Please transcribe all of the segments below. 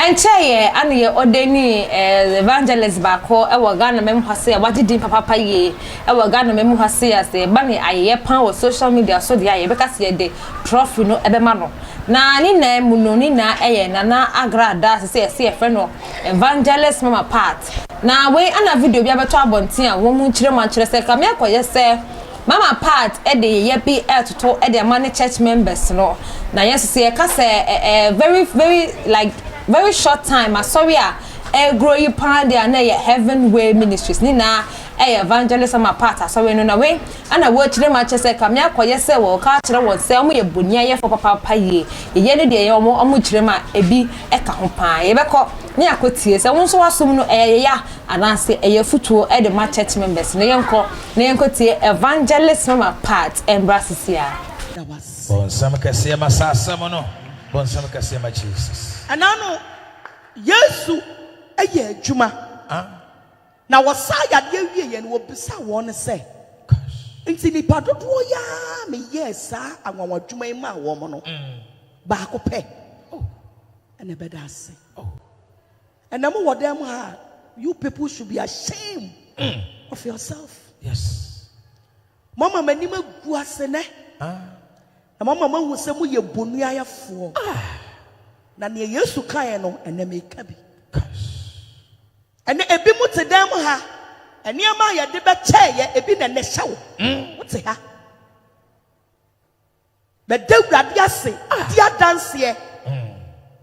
Enche ane ye odeni evangelist bako ewo Ghana mem hase ya wagidi papa ye ewo Ghana mem hase ya se ba ne aye pan wo social media so de aye beka se de trophy no ebema no na ni na mu no ni na eye na Agradaa se friend no evangelist mama part na we ana video bia beto abonten a wo mu kire man kire se ka me akoye se mama part e de ye bi to e de man church members no na yes se ka se very like very short time sorry grow you pan there na heaven way ministries ni na evangelist ma part sorry no na we ana wo kire ma che se ka me akoye se wo ka kire wo se omo ye bonia ye for papa ye ye ne de ye omo kire ma ebi e ka ho pan ye beko ni akotie se won so wasom no ya ananse futuo e de ma church members ne yenko tie evangelist ma part embracisia bon sam kase ma sasam no bon sam kase ma Jesus anano Yesu eye adwuma na wasaya de awie ye no obisa won se nti nipa dodo ya me yesa anwanwa adwuma ma wo mo no ba ko pe ene beda ase and mo wodem ha you people should be ashamed of yourself. Yes. Mama mani magu ase ne na mama mahu se mu ye bonu ayafo na ne Yesu kan no ene me ka bi ene ebi mu te dem ha ene ma ye de be che ye ebi na ne hye wo wote ha be dawurade ase dia dance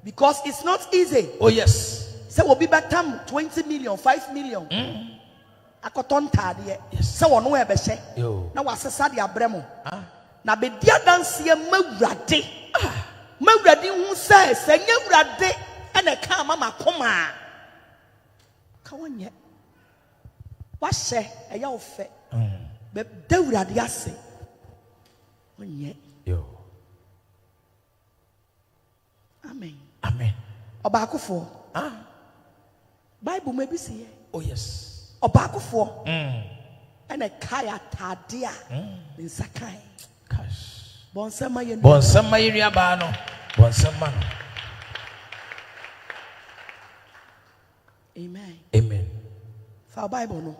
because it's not easy. Oh yes. Se will be batam 20 million, 5 million. Akoton tade. Se wono e be hye. Na wasesa de abremo. Na be dia danse mawurade. Mawurade hu se nyawurade ene ka mama koma. Ka wonye. Wa hye eya ofe. Be dawurade ase. Wonye. Yo. Amen. Amen. Obakofo. Bible maybe see. Oh yes. Obakofo. And a kaya tadia. In Sakai. Cash. Bonsama yiri aba no. Bonsama no. Amen. Amen. For Bible no.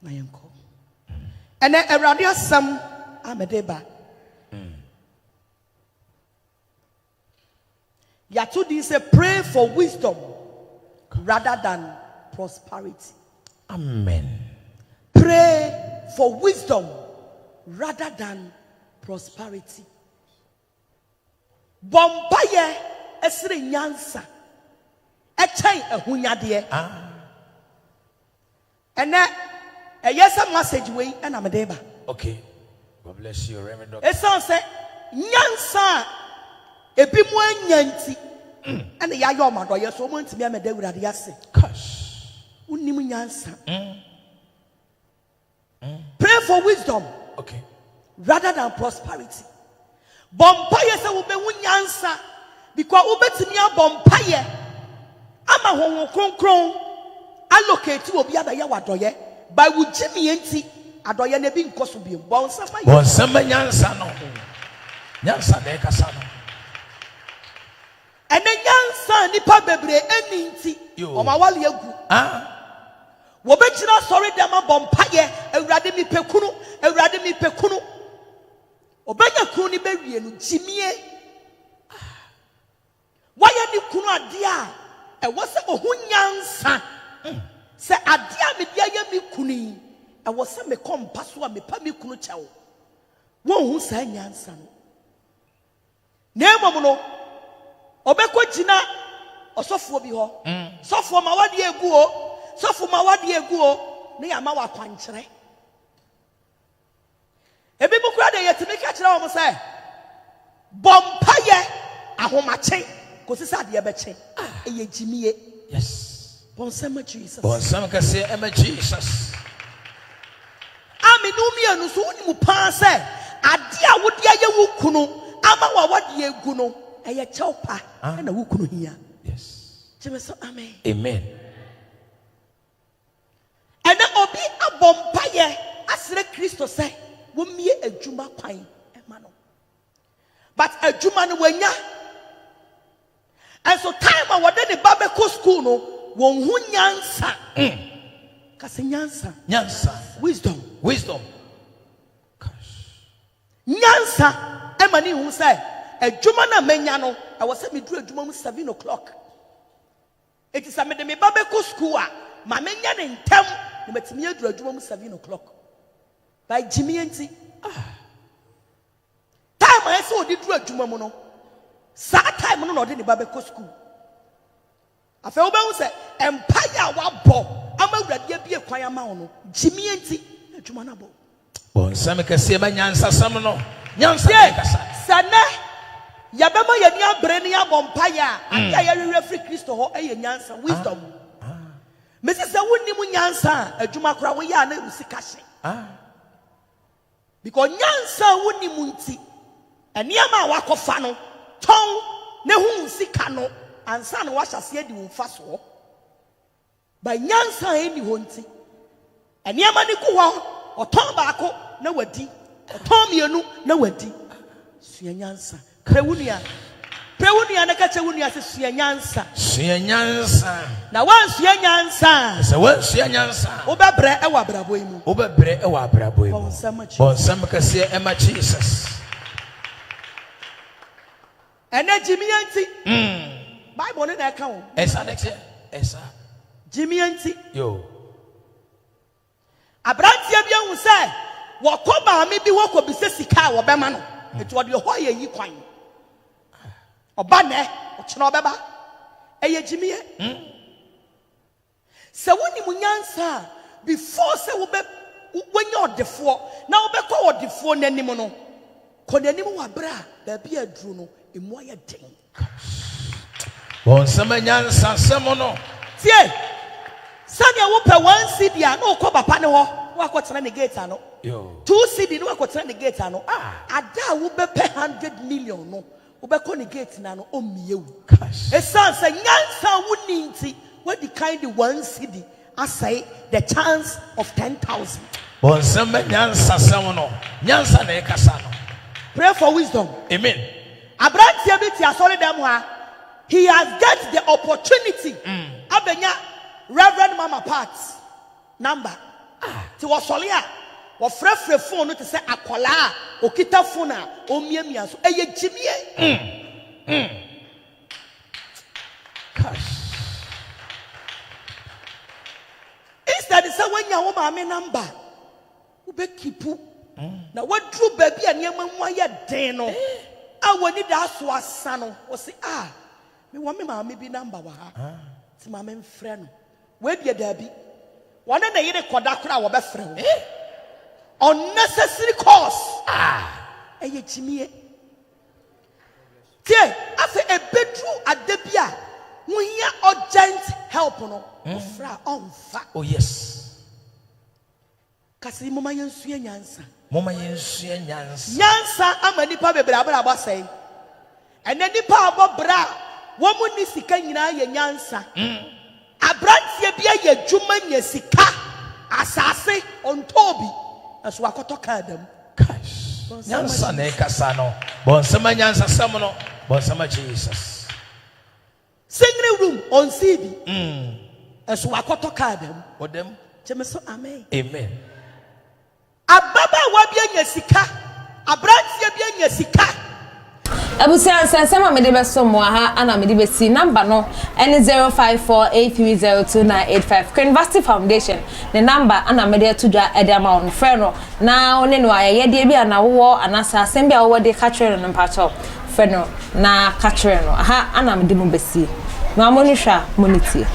Na yenko. And then Awurade asam amedeba. Yatudi say pray for wisdom rather than prosperity. Amen. Pray for wisdom rather than prosperity. Bompaye esre nyansa. Echai ehunyade. And then a yes message way and amedeba. Okay. God bless you, Reverend Doctor. It sounds say nyansa ebi mu anyanti ene ya yo mado ye so mo ntimi ameda wurade ase Cash. unim nyansa. Pray for wisdom Okay. rather than prosperity. Bompaye se wo be nyansa because wo betimi abompaye ama honwo kronkron allocate obi adaye wadoye by wo jimi enti adoye na bi nkoso bi bonsama nyansa no nyansa de kasa no ene nyansa nipa bebre eni nti o ma wale agu wo be kira sorry dem abompaye awurade mi pekunu obanya kunu ni bewie no jimie waya ni kunu ade a wo se ohun nyansa se ade a me dia ya mi kunu e wo se me kompa so a me pa mi kunu chewo wo hu sa nyansa no na emom no obekọ jina osofo bi ho sofo ma wade egu o ne ya ma wa kwankyere ebi mu kura de yetimi ka kire wo say bompaye ahomache kosisa de ebeche eye jimie. Yes. Bonsama Jesus. Bonsama kase ema Jesus. Aminu mi anu so woni mu pa se ade a wodi aye wo kunu ama wa wade egu no eye chewpa na wo kunu hia. Yes. Jesus, amen. Amen. And obi abompaye asire Kristo say wo mie adwuma kwan ema no. But adwuma no wanya And so time I was in the Babeko school no won hu nyansa. Kasi nyansa. Nyansa. Wisdom. Wisdom. Nyansa emani hu say adwuma na menya no I was say me do adwuma mu 7 o'clock. It is a me de me Babeko school a ma menya ne ntem na metimi aduru adwuma mu 7 o'clock. By Jimmy enti. Time I say odi duru adwuma mu no. Sa time no odi ne Babeko school. Afa wo be hu say empire wa bo amawurade bia kwan ama wo no Jimmy enti adwuma na bo. Bon same kase ba nyansa sam no. Nyansa kasa. Sana yabema ye nia bre ne abompa ya ade ya yewe free Kristo ho eye nyansa wisdom. Mesi se wonni mu nyansa adwuma kora wo ya na usika hye. Because nyansa wonni mu nti eniama wakofa no ton ne hu usika no ansa na wa hyase di wo fa so. Ba nyansa eni ho nti eniama ni ku ho oton baako na wadi oton mienu na wadi sua nyansa prewunia na ka chewunia se sua nyansa na wan sua nyansa se wan sua nyansa obebre e wa brabo imu bonsam kase e ma Jesus energy mi anti Bible ne na ka wo esa Jimmy anti yo abrantia bia hu say wokoba me bi woko bi se sika wo bema no etu ode ho ye yi kwan oba ne o chena obeba eye Jimmy se woni mu nyansa before se wo be wanya odefo na wo be ko odefo nanim no ko nanim wa bra ba bia aduru no emu aye den bon sama nyansa samo no tie sanya wo pe 1 cedi a no ko papa ne ho wo akotena ne gate ano 2 cedi no akotena ne gate ano ada wo be pe 100 million no wo be ko ne gate na no omiewu esan say nyansa wo ninti what the kind of 1 cedi asay the chance of 10,000 bon sama nyansa samo no nyansa na ekasa no pray for wisdom amen abrantia bi ti asori dem ha he has get the opportunity abenya Reverend Mama Parts number ti wo sole a wo frefre phone no te say akola okita phone a omiamia so eye Jimie cash instead say when ya wo ma me number wo be kipu na wadru ba bia niam mu aye den no a woni da so asa no wo say me wo me ma me bi number wa ha ti ma me mfre no we dia dabi one na yire koda kora wo be frɛ wo unnecessary cost eye Jimie tie afa ebedru adabia wo hia urgent help no fra onfa oh yes kasi mama yensua nyansa amani pa bebre abra abasai ene nipa abobra wo mu ni sika nyina ye nyansa abrantie bia ye dwuma nya sika asase ontobi aso akoto kadam cash nyansa na ekasa no bonsama nyansa sam no bonsama Jesus singing room on CD aso akoto kadam odem chemeso amen ababa wa bia nya sika abrantie bia nya sika Abusia nsensema me de beso mo ha ana me de besi number no ene 0548302985 University Foundation the number ana me de tudwa e de amount frɛ no na one no ayɛ de bia na wo anasa asem bia wo de catcher no mpacho frɛ no na catcher no ha ana me de mo besi na mo ni hwa mo ni tie